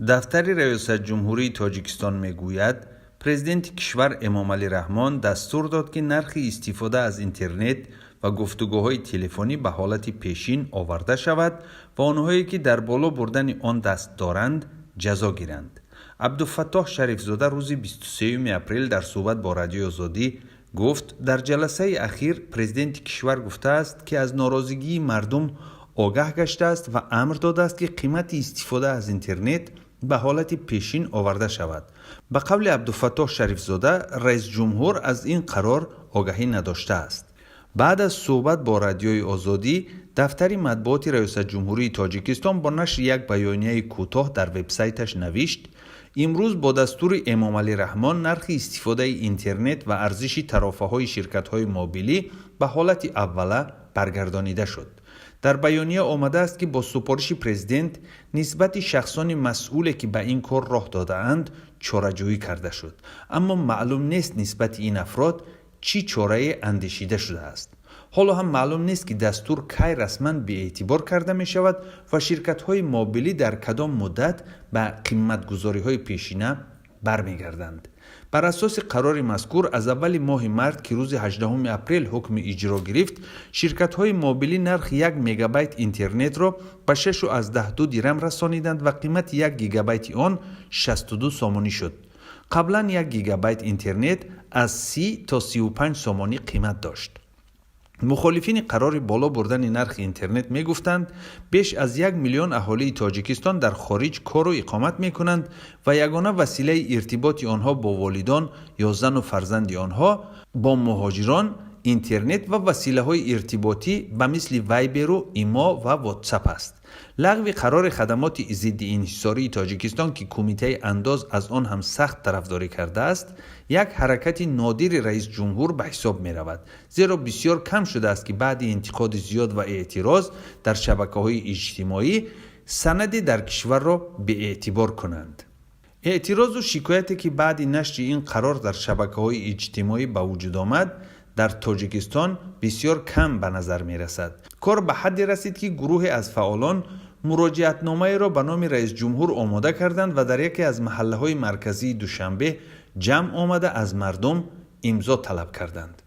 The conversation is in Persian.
دفتر ریاست جمهوری تاجیکستان میگوید پرزیدنت کشور امامعلی رحمان دستور داد که نرخ استفاده از اینترنت و گفتگوهای تلفنی به حالت پیشین آورده شود و آنهایی که در بالا بردن آن دست دارند جزا گیرند. عبدالفتاح شریفزاده روز 23 اپریل در صحبت با رادیو آزادی گفت در جلسه اخیر پرزیدنت کشور گفته است که از ناراضگی مردم آگاه گشته است و امر داده است که قیمت استفاده از اینترنت به حالت پیشین آورده شود. به قول عبدالفتاح شریفزاده رئیس جمهور از این قرار آگاهی نداشته است. بعد از صحبت با رادیوی آزادی دفتر مطبوعات ریاست جمهوری تاجیکستان با نشر یک بیانیه کوتاه در وبسایتش نوشت امروز با دستور امامعلی رحمان نرخ استفاده اینترنت و ارزش ترافه‌های شرکت‌های موبیلی به حالت اوله برگردانیده شد. در بیانیه آمده است که با سفارش پرزیدنت نسبت شخصان مسئول که به این کار راه داده‌اند چاره‌جویی کرده شد، اما معلوم نیست نسبت این افراد چی چاره اندیشیده شده است. حالا هم معلوم نیست که دستور کی رسما به اعتبار کرده می شود و شرکت‌های موبیلی در کدام مدت به قیمت‌گذاری‌های پیشینه برمیگردند. بر اساس قرار مذکور از اول ماه مارس که روز 18 اپریل حکم اجرا گرفت، شرکت‌های موبیلی نرخ 1 مگابایت اینترنت را به 6.12 درم رسانیدند و قیمت 1 گیگابایت آن 62 سومانی شد. قبلا 1 گیگابایت اینترنت از 30 تا 35 سومانی قیمت داشت. مخالفین قرار بالا بردن نرخ اینترنت می گفتند بیش از 1 میلیون اهالی تاجیکستان در خارج کار و اقامت می کنند و یگانه وسیله ارتباط آنها با والدان یا زن و فرزند آنها با مهاجران اینترنت و وسیله های ارتباطی به مثل وایبر و ایما و واتساپ است. لغو قرار خدمات ضد انحصاری تاجیکستان که کمیته انداز از آن هم سخت طرفداری کرده است، یک حرکت نادر رئیس جمهور به حساب می رود، زیرا بسیار کم شده است که بعد انتقاد زیاد و اعتراض در شبکه‌های اجتماعی سندی در کشور را به اعتبار کنند. اعتراض و شکایتی که بعد نشر این قرار در شبکه‌های اجتماعی به وجود آمد در تاجیکستان بسیار کم به نظر می رسد. کار به حدی رسید که گروه از فعالان مراجعتنامه را به نام رئیس جمهور آماده کردند و در یکی از محله‌های مرکزی دوشنبه جمع آمده از مردم امضا طلب کردند.